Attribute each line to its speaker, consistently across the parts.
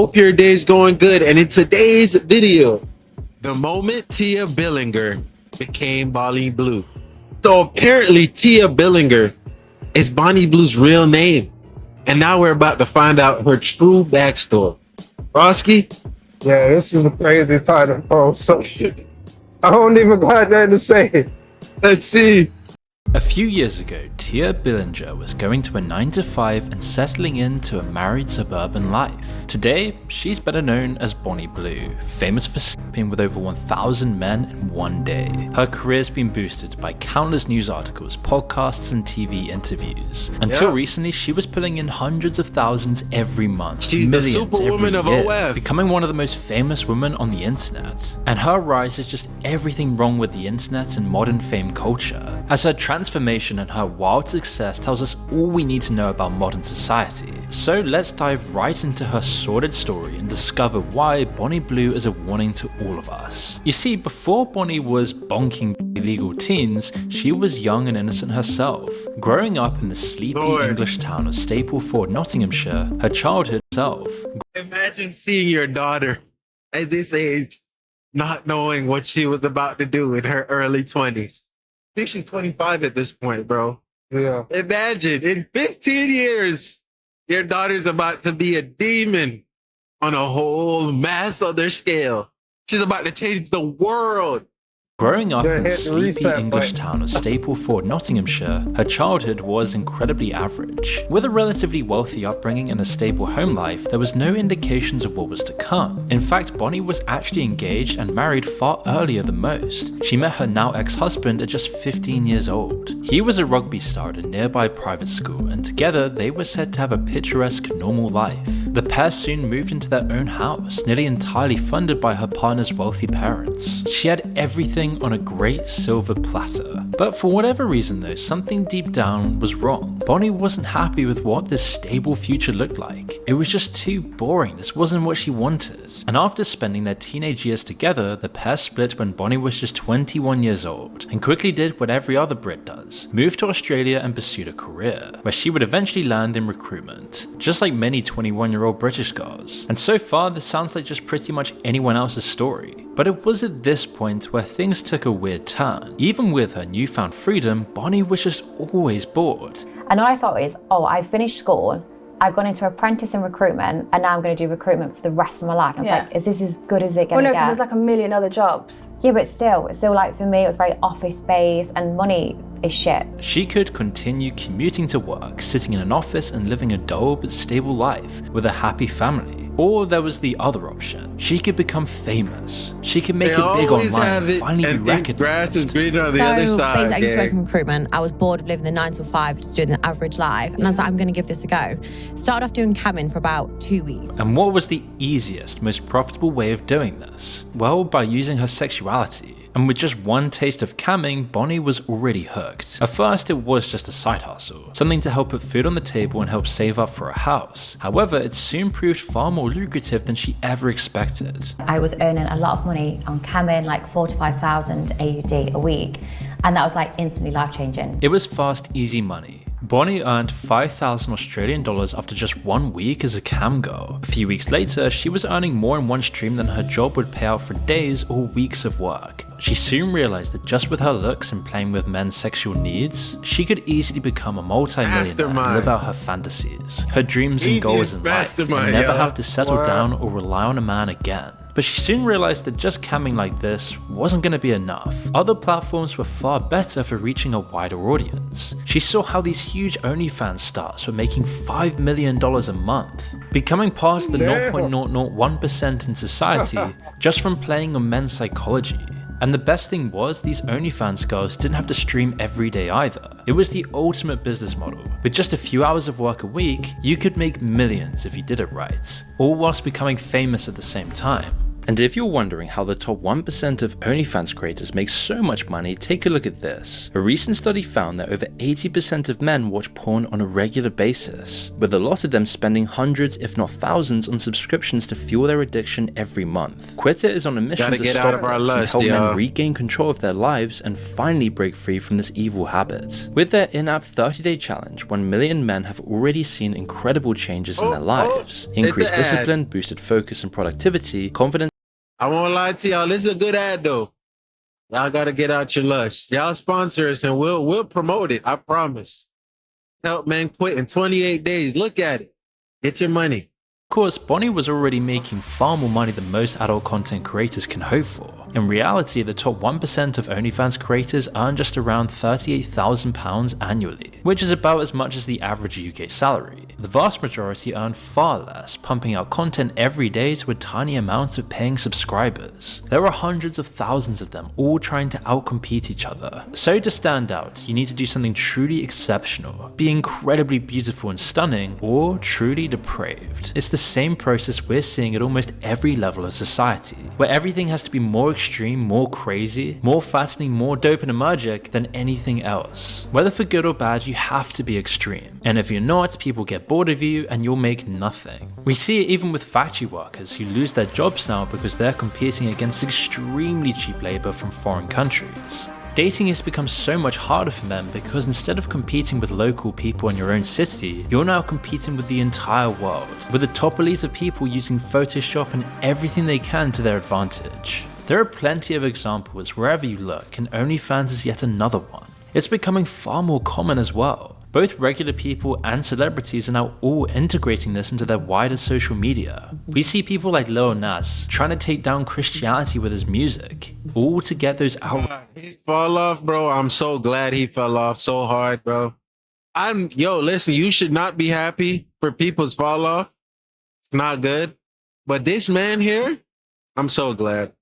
Speaker 1: Hope your day's going good. And in today's video, the moment Tia Billinger became Bonnie Blue. So apparently Tia Billinger is Bonnie Blue's real name. And now we're about to find out her true backstory. Roski?
Speaker 2: Yeah, this is a crazy title. Oh, so I don't even got nothing to say.
Speaker 1: Let's see.
Speaker 3: A few years ago, Tia Billinger was going to a 9-to-5 and settling into a married suburban life. Today, she's better known as Bonnie Blue, famous for sleeping with over 1,000 men in one day. Her career's been boosted by countless news articles, podcasts, and TV interviews. Until recently, she was pulling in hundreds of thousands every month.
Speaker 1: She's the superwoman of OF.
Speaker 3: Becoming one of the most famous women on the internet. And her rise is just everything wrong with the internet and modern fame culture, as her transformation and her wild success tells us all we need to know about modern society. So let's dive right into her sordid story and discover why Bonnie Blue is a warning to all of us. You see, before Bonnie was bonking illegal teens, she was young and innocent herself. Growing up in the sleepy English town of Stapleford, Nottinghamshire, her childhood self.
Speaker 1: Imagine seeing your daughter at this age, not knowing what she was about to do in her early 20s. I think she's 25 at this point, bro.
Speaker 2: Yeah.
Speaker 1: Imagine in 15 years, your daughter's about to be a demon on a whole mass other scale. She's about to change the world.
Speaker 3: Growing up in the sleepy English town of Stapleford, Nottinghamshire, her childhood was incredibly average. With a relatively wealthy upbringing and a stable home life, there was no indications of what was to come. In fact, Bonnie was actually engaged and married far earlier than most. She met her now ex-husband at just 15 years old. He was a rugby star at a nearby private school, and together they were said to have a picturesque, normal life. The pair soon moved into their own house, nearly entirely funded by her partner's wealthy parents. She had everything on a great silver platter. But for whatever reason though, something deep down was wrong. Bonnie wasn't happy with what this stable future looked like. It was just too boring. This wasn't what she wanted. And after spending their teenage years together, the pair split when Bonnie was just 21 years old, and quickly did what every other Brit does, moved to Australia and pursued a career, where she would eventually land in recruitment, just like many 21-year-old British girls. And so far, this sounds like just pretty much anyone else's story. But it was at this point where things took a weird turn. Even with her newfound freedom, Bonnie was just always bored.
Speaker 4: And all I thought is, oh, I finished school, I've gone into apprentice and recruitment, and now I'm going to do recruitment for the rest of my life. And I was like, is this as good as it going to get?
Speaker 5: Well, no, because there's like a million other jobs.
Speaker 4: Yeah, but still like for me, it was very office space and money is shit.
Speaker 3: She could continue commuting to work, sitting in an office and living a dull but stable life with a happy family. Or there was the other option. She could become famous. She could make it big online and finally be recognized.
Speaker 1: Grass is greener on the other side.
Speaker 6: Basically, I used to work in recruitment. I was bored of living the 9 to 5, just doing the average life. And I was like, I'm going to give this a go. Started off doing camming for about 2 weeks.
Speaker 3: And what was the easiest, most profitable way of doing this? Well, by using her sexuality. And with just one taste of camming, Bonnie was already hooked. At first, it was just a side hustle, something to help put food on the table and help save up for a house. However, it soon proved far more lucrative than she ever expected.
Speaker 4: I was earning a lot of money on camming, like 4,000 to 5,000 AUD a week. And that was like instantly life-changing.
Speaker 3: It was fast, easy money. Bonnie earned 5,000 Australian dollars after just 1 week as a cam girl. A few weeks later, she was earning more in one stream than her job would pay out for days or weeks of work. She soon realized that just with her looks and playing with men's sexual needs, she could easily become a multi-millionaire and live out her fantasies, her dreams and goals in life, and never have to settle down or rely on a man again. But she soon realized that just camming like this wasn't going to be enough. Other platforms were far better for reaching a wider audience. She saw how these huge OnlyFans stars were making $5 million a month, becoming part of the 0.001% in society just from playing on men's psychology. And the best thing was, these OnlyFans girls didn't have to stream every day either. It was the ultimate business model. With just a few hours of work a week, you could make millions if you did it right, all whilst becoming famous at the same time. And if you're wondering how the top 1% of OnlyFans creators make so much money, take a look at this. A recent study found that over 80% of men watch porn on a regular basis, with a lot of them spending hundreds if not thousands on subscriptions to fuel their addiction every month. Quitter is on a mission to stop this and help men regain control of their lives and finally break free from this evil habit. With their in-app 30-day challenge, 1 million men have already seen incredible changes in their lives. Increased discipline, boosted focus and productivity, confidence.
Speaker 1: I won't lie to y'all, this is a good ad though. Y'all gotta get out your lust. Y'all sponsor us and we'll promote it, I promise. Help men quit in 28 days. Look at it. Get your money.
Speaker 3: Of course, Bonnie was already making far more money than most adult content creators can hope for. In reality, the top 1% of OnlyFans creators earn just around £38,000 annually, which is about as much as the average UK salary. The vast majority earn far less, pumping out content every day to a tiny amount of paying subscribers. There are hundreds of thousands of them, all trying to outcompete each other. So to stand out, you need to do something truly exceptional, be incredibly beautiful and stunning, or truly depraved. It's the same process we're seeing at almost every level of society, where everything has to be more extreme, more crazy, more fascinating, more dope and emergic than anything else. Whether for good or bad, you have to be extreme. And if you're not, people get bored of you and you'll make nothing. We see it even with factory workers who lose their jobs now because they're competing against extremely cheap labor from foreign countries. Dating has become so much harder for them because instead of competing with local people in your own city, you're now competing with the entire world, with the top elite of people using Photoshop and everything they can to their advantage. There are plenty of examples wherever you look, and OnlyFans is yet another one. It's becoming far more common as well. Both regular people and celebrities are now all integrating this into their wider social media. We see people like Lil Nas trying to take down Christianity with his music, all to get those out.
Speaker 1: He fall off, bro. I'm so glad he fell off so hard, bro. Listen, you should not be happy for people's fall off. It's not good. But this man here, I'm so glad.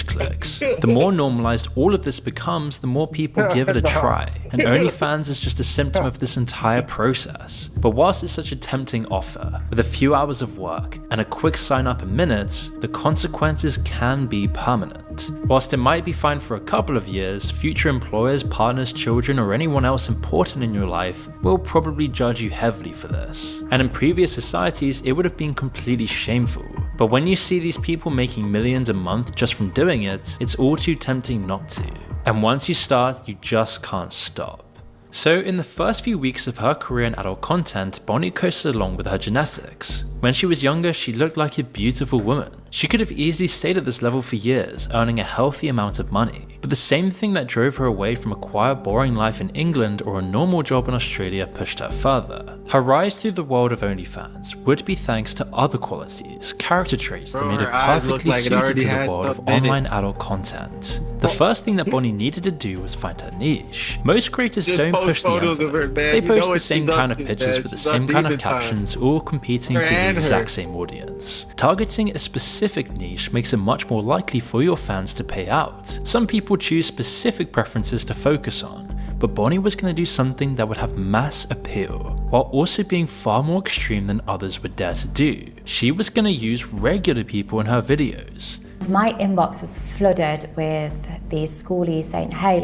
Speaker 3: Clicks. The more normalized all of this becomes, the more people give it a try, and OnlyFans is just a symptom of this entire process. But whilst it's such a tempting offer, with a few hours of work and a quick sign up in minutes, the consequences can be permanent. Whilst it might be fine for a couple of years, future employers, partners, children, or anyone else important in your life will probably judge you heavily for this. And in previous societies, it would have been completely shameful. But when you see these people making millions a month just from doing it, it's all too tempting not to. And once you start, you just can't stop. So in the first few weeks of her career in adult content, Bonnie coasted along with her genetics. When she was younger, she looked like a beautiful woman. She could have easily stayed at this level for years, earning a healthy amount of money. But the same thing that drove her away from a quiet, boring life in England or a normal job in Australia pushed her further. Her rise through the world of OnlyFans would be thanks to other qualities, character traits that made her perfectly suited to the world of online adult content. The first thing that Bonnie needed to do was find her niche. Most creators don't push the envelope. They post the same kind of pictures with the same kind of captions, all competing for the exact same audience. Targeting a specific niche makes it much more likely for your fans to pay out. Some people choose specific preferences to focus on, but Bonnie was going to do something that would have mass appeal, while also being far more extreme than others would dare to do. She was going to use regular people in her videos.
Speaker 4: My inbox was flooded with these schoolies saying, hey,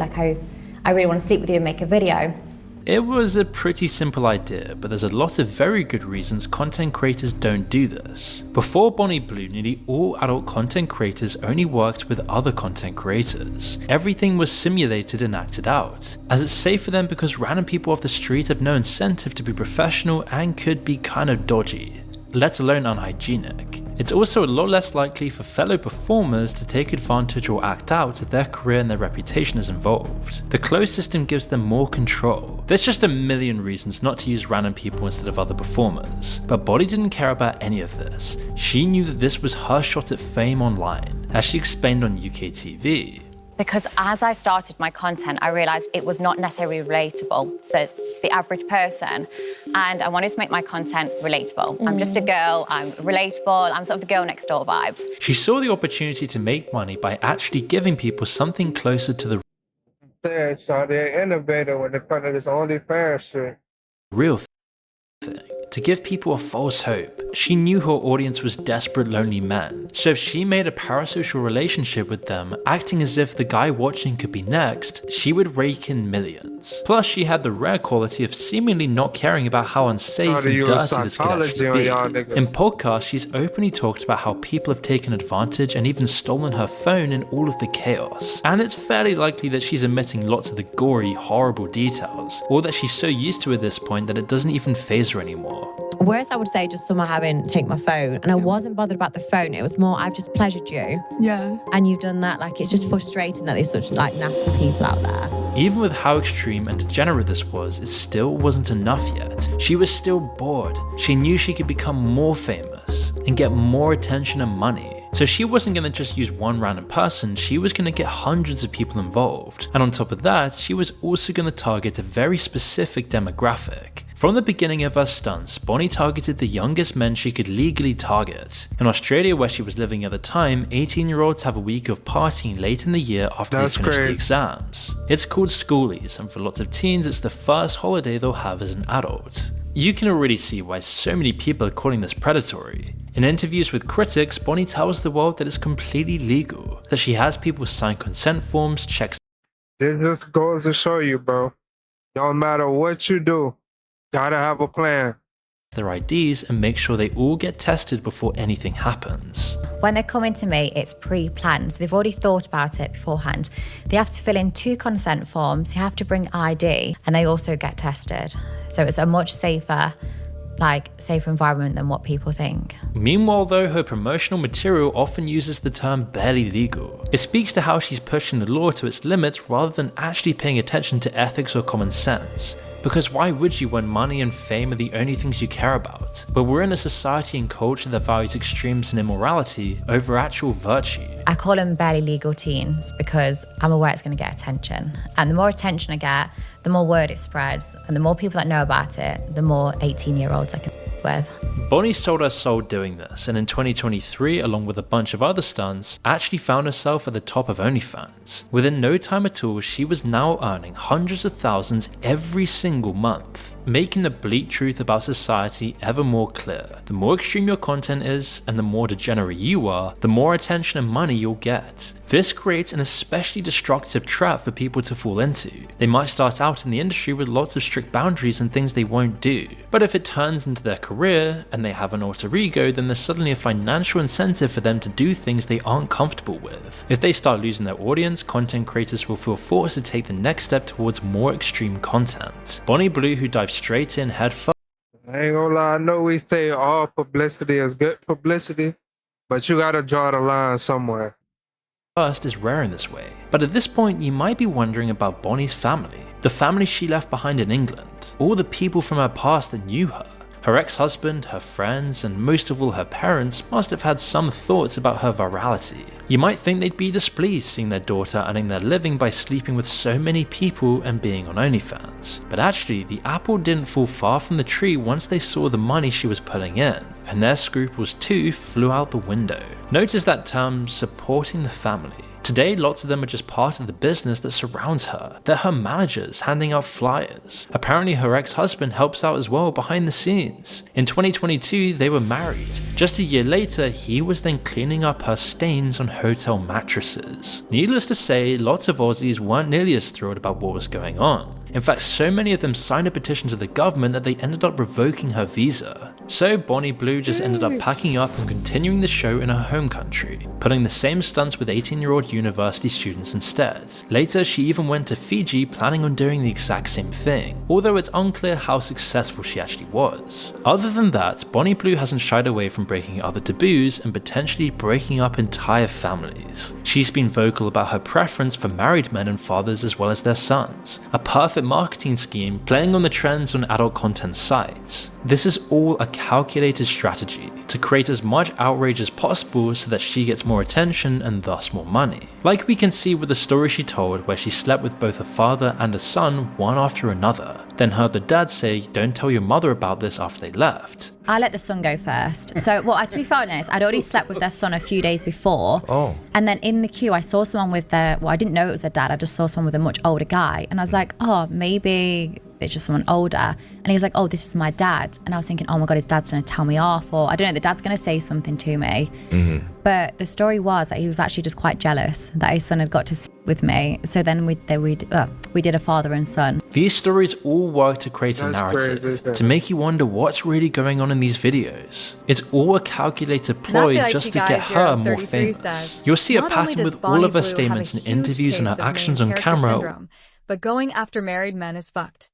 Speaker 4: I really want to sleep with you and make a video.
Speaker 3: It was a pretty simple idea, but there's a lot of very good reasons content creators don't do this. Before Bonnie Blue, nearly all adult content creators only worked with other content creators. Everything was simulated and acted out, as it's safe for them because random people off the street have no incentive to be professional and could be kind of dodgy, let alone unhygienic. It's also a lot less likely for fellow performers to take advantage or act out if their career and their reputation is involved. The closed system gives them more control. There's just a million reasons not to use random people instead of other performers, but Bonnie didn't care about any of this. She knew that this was her shot at fame online, as she explained on UK TV.
Speaker 4: Because as I started my content, I realized it was not necessarily relatable to the average person. And I wanted to make my content relatable. I'm just a girl, I'm relatable, I'm sort of the girl next door vibes.
Speaker 3: She saw the opportunity to make money by actually giving people something closer to the
Speaker 2: They're innovative when it comes to this OnlyFans shit.
Speaker 3: real thing, to give people a false hope, She knew her audience was desperate lonely men, so if she made a parasocial relationship with them, acting as if the guy watching could be next, she would rake in millions. Plus, she had the rare quality of seemingly not caring about how unsafe and dirty this could actually be. In podcasts, she's openly talked about how people have taken advantage and even stolen her phone in all of the chaos. And it's fairly likely that she's omitting lots of the gory, horrible details, or that she's so used to at this point that it doesn't even faze her anymore.
Speaker 6: Worse, I would say just someone having take my phone, and I wasn't bothered about the phone. It was more, I've just pleasured you.
Speaker 7: Yeah.
Speaker 6: And you've done that. Like, it's just frustrating that there's such like nasty people out there.
Speaker 3: Even with how extreme and degenerate this was, it still wasn't enough yet. She was still bored. She knew she could become more famous and get more attention and money. So she wasn't going to just use one random person, she was going to get hundreds of people involved. And on top of that, she was also going to target a very specific demographic. From the beginning of her stunts, Bonnie targeted the youngest men she could legally target. In Australia, where she was living at the time, 18-year-olds have a week of partying late in the year after they finish the exams. It's called schoolies, and for lots of teens, it's the first holiday they'll have as an adult. You can already see why so many people are calling this predatory. In interviews with critics, Bonnie tells the world that it's completely legal, that she has people sign consent forms, checks.
Speaker 2: This just goes to show you, bro. No matter what you do, gotta have a plan.
Speaker 3: Their IDs and make sure they all get tested before anything happens.
Speaker 4: When they're coming to me, it's pre-planned. So they've already thought about it beforehand. They have to fill in 2 consent forms, they have to bring ID, and they also get tested. So it's a much safer environment than what people think.
Speaker 3: Meanwhile though, her promotional material often uses the term barely legal. It speaks to how she's pushing the law to its limits rather than actually paying attention to ethics or common sense. Because why would you when money and fame are the only things you care about? But we're in a society and culture that values extremes and immorality over actual virtue.
Speaker 4: I call them barely legal teens because I'm aware it's going to get attention. And the more attention I get, the more word it spreads. And the more people that know about it, the more 18-year-olds I can with.
Speaker 3: Bonnie sold her soul doing this, and in 2023, along with a bunch of other stunts, actually found herself at the top of OnlyFans. Within no time at all, she was now earning hundreds of thousands every single month, making the bleak truth about society ever more clear. The more extreme your content is, and the more degenerate you are, the more attention and money you'll get. This creates an especially destructive trap for people to fall into. They might start out in the industry with lots of strict boundaries and things they won't do, but if it turns into their career and they have an alter ego, then there's suddenly a financial incentive for them to do things they aren't comfortable with. If they start losing their audience, content creators will feel forced to take the next step towards more extreme content. Bonnie Blue, who dived straight in head first.
Speaker 2: I ain't gonna lie, I know we say all publicity is good publicity, but you gotta draw the line somewhere.
Speaker 3: First is rare in this way, but at this point you might be wondering about Bonnie's family, the family she left behind in England, all the people from her past that knew her. Her ex-husband, her friends, and most of all her parents must have had some thoughts about her virality. You might think they'd be displeased seeing their daughter earning their living by sleeping with so many people and being on OnlyFans. But actually, the apple didn't fall far from the tree once they saw the money she was putting in, and their scruples too flew out the window. Notice that term, supporting the family. Today, lots of them are just part of the business that surrounds her. They're her managers, handing out flyers. Apparently her ex-husband helps out as well behind the scenes. In 2022, they were married. Just a year later, he was then cleaning up her stains on hotel mattresses. Needless to say, lots of Aussies weren't nearly as thrilled about what was going on. In fact, so many of them signed a petition to the government that they ended up revoking her visa. So Bonnie Blue just ended up packing up and continuing the show in her home country, putting the same stunts with 18-year-old university students instead. Later, she even went to Fiji planning on doing the exact same thing, although it's unclear how successful she actually was. Other than that, Bonnie Blue hasn't shied away from breaking other taboos and potentially breaking up entire families. She's been vocal about her preference for married men and fathers as well as their sons, a perfect marketing scheme playing on the trends on adult content sites. This is all a calculated strategy to create as much outrage as possible so that she gets more attention and thus more money. Like we can see with the story she told where she slept with both a father and a son one after another, then heard the dad say, "Don't tell your mother about this," after they left.
Speaker 4: I let the son go first. So, to be fair honest, I'd already slept with their son a few days before.
Speaker 8: Oh.
Speaker 4: And then in the queue, I saw someone with I didn't know it was their dad. I just saw someone with a much older guy. And I was like, oh, maybe it's just someone older. And he was like, oh, this is my dad. And I was thinking, oh my God, his dad's going to tell me off, or I don't know, the dad's going to say something to me. But the story was that he was actually just quite jealous that his son had got to sit with me. So then we did a father and son.
Speaker 3: These stories all work to create a narrative, to make you wonder what's really going on in these videos. It's all a calculated ploy just to get her more famous. You'll see a pattern with all of her statements and interviews and her actions on camera.
Speaker 7: But going after married men is fucked.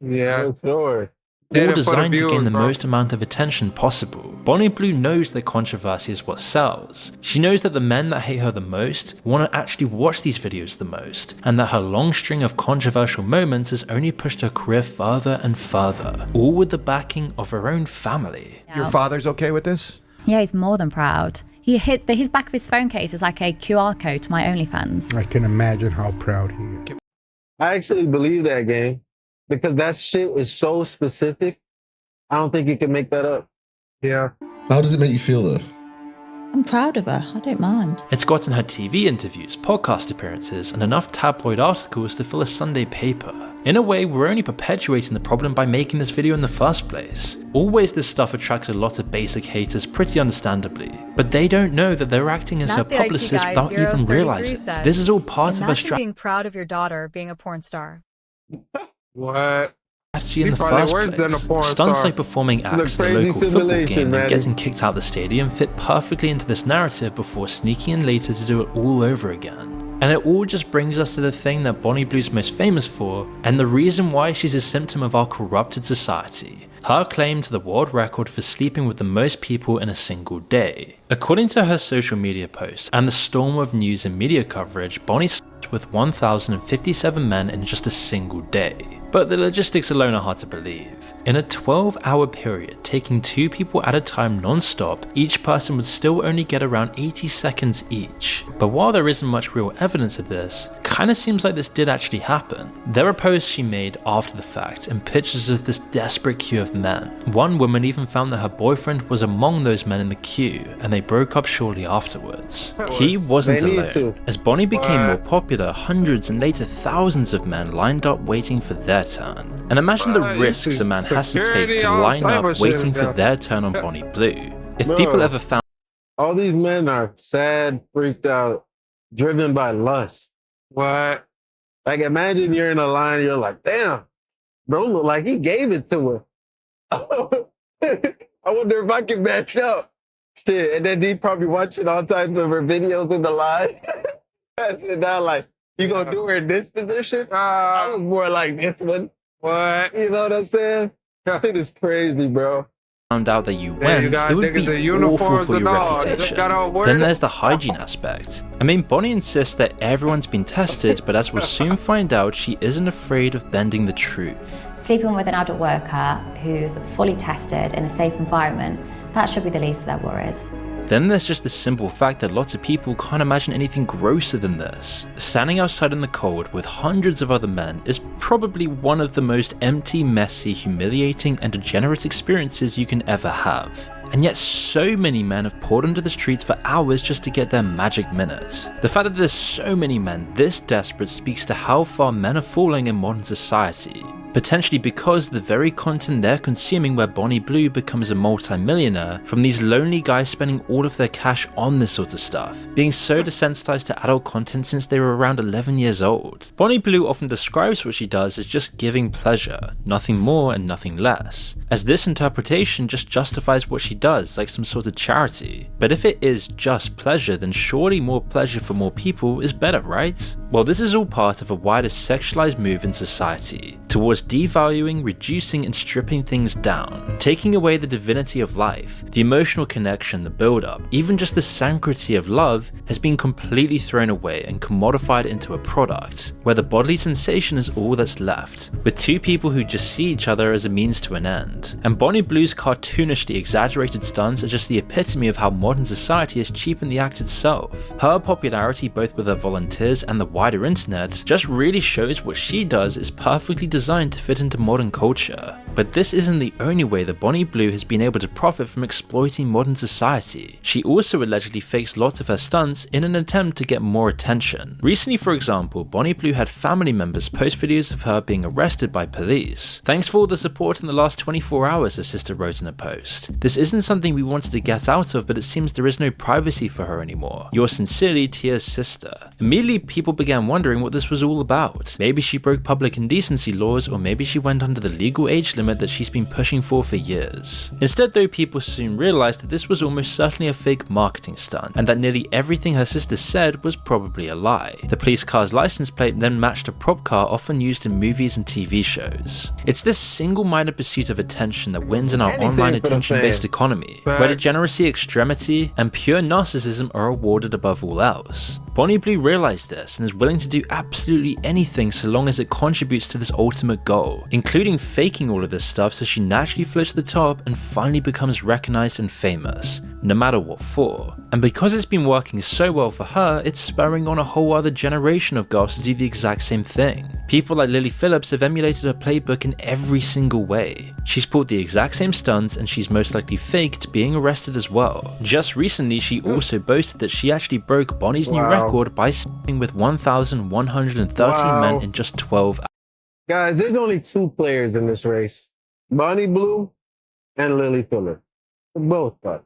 Speaker 2: Yeah, sure.
Speaker 3: All designed to gain the most amount of attention possible. Bonnie Blue knows that controversy is what sells. She knows that the men that hate her the most want to actually watch these videos the most, and that her long string of controversial moments has only pushed her career further and further, all with the backing of her own family.
Speaker 8: Your father's okay with this?
Speaker 4: Yeah, he's more than proud. His back of his phone case is like a QR code to my OnlyFans.
Speaker 9: I can imagine how proud he is.
Speaker 1: I actually believe that, game, because that shit is so specific. I don't think you can make that up.
Speaker 2: Yeah.
Speaker 10: How does it make you feel though?
Speaker 6: I'm proud of her. I don't mind.
Speaker 3: It's gotten her TV interviews, podcast appearances, and enough tabloid articles to fill a Sunday paper. In a way, we're only perpetuating the problem by making this video in the first place. Always this stuff attracts a lot of basic haters pretty understandably, but they don't know that they're acting as her publicist without even realizing. This is all part of her strategy.
Speaker 7: Being proud of your daughter being a porn star.
Speaker 2: What?
Speaker 3: In the first place. Stunts like performing acts at a local football game and getting kicked out of the stadium fit perfectly into this narrative before sneaking in later to do it all over again. And it all just brings us to the thing that Bonnie Blue's most famous for, and the reason why she's a symptom of our corrupted society. Her claim to the world record for sleeping with the most people in a single day. According to her social media posts and the storm of news and media coverage, Bonnie slept with 1,057 men in just a single day. But the logistics alone are hard to believe. In a 12-hour period, taking 2 people at a time non-stop, each person would still only get around 80 seconds each. But while there isn't much real evidence of this, kinda seems like this did actually happen. There are posts she made after the fact and pictures of this desperate queue of men. One woman even found that her boyfriend was among those men in the queue, and they broke up shortly afterwards. He wasn't alone. As Bonnie became more popular, hundreds and later thousands of men lined up waiting for their turn. And imagine the risks a man has to take to line up waiting for their turn on Bonnie Blue. If people ever found
Speaker 1: all these men are sad, freaked out, driven by lust.
Speaker 2: What?
Speaker 1: Like, imagine you're in a line, you're like, damn, bro, look like he gave it to her. I wonder if I can match up. Shit, and then he probably watching all types of her videos in the line. And now, like, you gonna do her in this position? I was more like this one.
Speaker 2: What?
Speaker 1: You know what I'm saying? It is crazy, bro.
Speaker 3: Found out that you went, it would be awful for your reputation. Then there's the hygiene aspect. I mean, Bonnie insists that everyone's been tested, but as we'll soon find out, she isn't afraid of bending the truth.
Speaker 4: Sleeping with an adult worker who's fully tested in a safe environment, that should be the least of their worries.
Speaker 3: Then there's just the simple fact that lots of people can't imagine anything grosser than this. Standing outside in the cold with hundreds of other men is probably one of the most empty, messy, humiliating, and degenerate experiences you can ever have. And yet so many men have poured onto the streets for hours just to get their magic minutes. The fact that there's so many men this desperate speaks to how far men are falling in modern society. Potentially because the very content they're consuming where Bonnie Blue becomes a multi-millionaire from these lonely guys spending all of their cash on this sort of stuff, being so desensitized to adult content since they were around 11 years old. Bonnie Blue often describes what she does as just giving pleasure, nothing more and nothing less, as this interpretation just justifies what she does like some sort of charity. But if it is just pleasure, then surely more pleasure for more people is better, right? Well, this is all part of a wider sexualized move in society towards devaluing, reducing, and stripping things down, taking away the divinity of life, the emotional connection, the build-up, even just the sanctity of love has been completely thrown away and commodified into a product, where the bodily sensation is all that's left, with 2 people who just see each other as a means to an end. And Bonnie Blue's cartoonishly exaggerated stunts are just the epitome of how modern society has cheapened the act itself. Her popularity both with her volunteers and the wider internet just really shows what she does is perfectly designed to fit into modern culture. But this isn't the only way that Bonnie Blue has been able to profit from exploiting modern society. She also allegedly fakes lots of her stunts in an attempt to get more attention. Recently, for example, Bonnie Blue had family members post videos of her being arrested by police. "Thanks for all the support in the last 24 hours, her sister wrote in a post. "This isn't something we wanted to get out of, but it seems there is no privacy for her anymore. Yours sincerely, Tia's sister." Immediately, people began wondering what this was all about. Maybe she broke public indecency laws, or maybe she went under the legal age limit that she's been pushing for years. Instead though, people soon realized that this was almost certainly a fake marketing stunt, and that nearly everything her sister said was probably a lie. The police car's license plate then matched a prop car often used in movies and TV shows. It's this single-minded pursuit of attention that wins in our online attention-based economy, where degeneracy, extremity, and pure narcissism are awarded above all else. Bonnie Blue realized this and is willing to do absolutely anything so long as it contributes to this ultimate goal, including faking all of this stuff so she naturally floats to the top and finally becomes recognized and famous, no matter what for. And because it's been working so well for her, it's spurring on a whole other generation of girls to do the exact same thing. People like Lily Phillips have emulated her playbook in every single way. She's pulled the exact same stunts, and she's most likely faked being arrested as well. Just recently, she also boasted that she actually broke Bonnie's new record by sleeping with 1,113 men in just 12 hours.
Speaker 1: Guys, there's only two players in this race. Bonnie Blue and Lily Phillips. Both, but.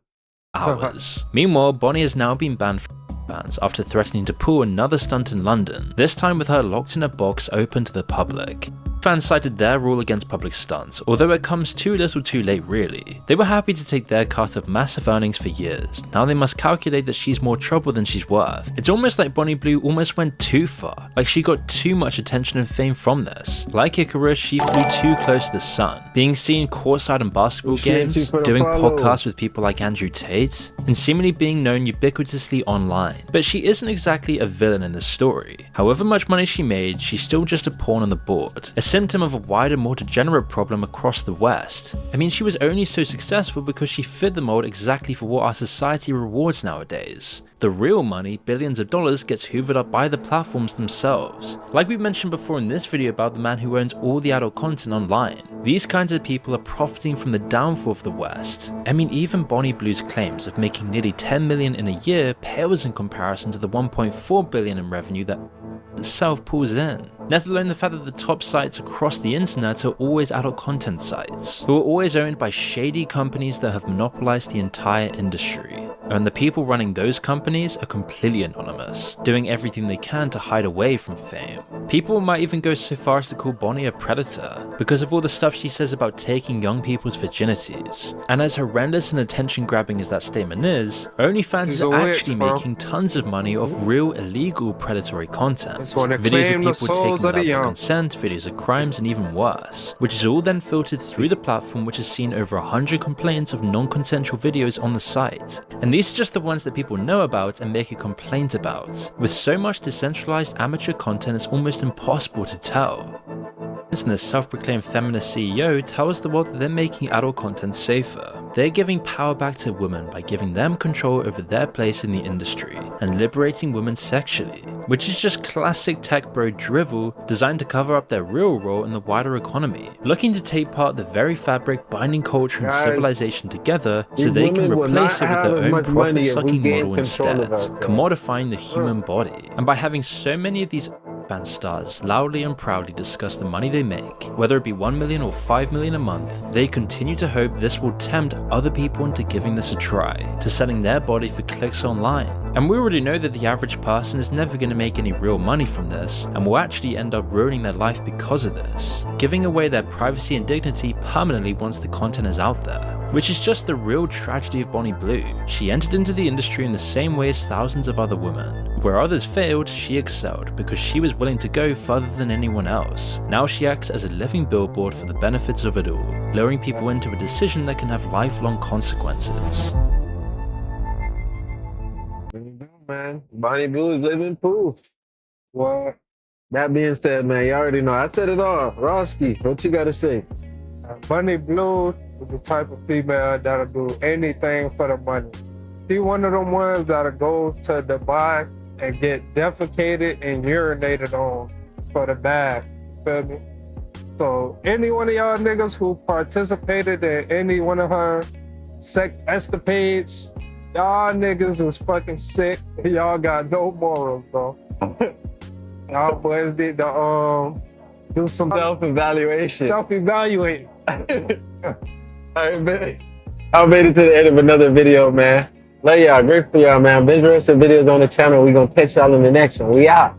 Speaker 3: Meanwhile, Bonnie has now been banned from fans after threatening to pull another stunt in London, this time with her locked in a box open to the public. Fans cited their rule against public stunts, although it comes too little too late really. They were happy to take their cut of massive earnings for years. Now they must calculate that she's more trouble than she's worth. It's almost like Bonnie Blue almost went too far, like she got too much attention and fame from this. Like Icarus, she flew too close to the sun, being seen courtside in basketball games, doing podcasts with people like Andrew Tate, and seemingly being known ubiquitously online. But she isn't exactly a villain in this story. However much money she made, she's still just a pawn on the board. A symptom of a wider, more degenerate problem across the West. I mean, she was only so successful because she fit the mold exactly for what our society rewards nowadays. The real money, billions of dollars, gets hoovered up by the platforms themselves. Like we mentioned before in this video about the man who owns all the adult content online. These kinds of people are profiting from the downfall of the West. I mean, even Bonnie Blue's claims of making nearly 10 million in a year pales in comparison to the 1.4 billion in revenue that itself pulls in. Let alone the fact that the top sites across the internet are always adult content sites, who are always owned by shady companies that have monopolized the entire industry. And the people running those companies are completely anonymous, doing everything they can to hide away from fame. People might even go so far as to call Bonnie a predator, because of all the stuff she says about taking young people's virginities. And as horrendous and attention-grabbing as that statement is, OnlyFans are actually making tons of money off real illegal predatory content. Videos of people taken without consent, videos of crimes, and even worse, which is all then filtered through the platform, which has seen over 100 complaints of non-consensual videos on the site. And these are just the ones that people know about and make a complaint about. With so much decentralized amateur content, it's almost impossible to tell. And the self-proclaimed feminist CEO tells the world that they're making adult content safer. They're giving power back to women by giving them control over their place in the industry and liberating women sexually, which is just classic tech bro drivel designed to cover up their real role in the wider economy, looking to take part the very fabric binding culture and civilization together so they can replace it with their own profit-sucking model instead, commodifying the human body. And by having so many of these band stars loudly and proudly discuss the money they make, whether it be 1 million or 5 million a month, they continue to hope this will tempt other people into giving this a try, to selling their body for clicks online. And we already know that the average person is never going to make any real money from this, and will actually end up ruining their life because of this, giving away their privacy and dignity permanently once the content is out there. Which is just the real tragedy of Bonnie Blue. She entered into the industry in the same way as thousands of other women. Where others failed, she excelled because she was willing to go further than anyone else. Now she acts as a living billboard for the benefits of it all, luring people into a decision that can have lifelong consequences.
Speaker 1: Man, Bonnie Blue is living proof. Well, that being said, man, you already know. I said it all. Roski, what you gotta say?
Speaker 2: Bonnie Blue is the type of female that'll do anything for the money. She one of them ones that'll go to Dubai and get defecated and urinated on for the bag. Feel me? So any one of y'all niggas who participated in any one of her sex escapades, y'all niggas is fucking sick. Y'all got no morals, bro. Y'all boys need to do some
Speaker 1: Self-evaluation.
Speaker 2: self-evaluate.
Speaker 1: All right, man. I made it to the end of another video, man. Love y'all. Great for y'all, man. Binge rest of videos on the channel. We gonna catch y'all in the next one. We out.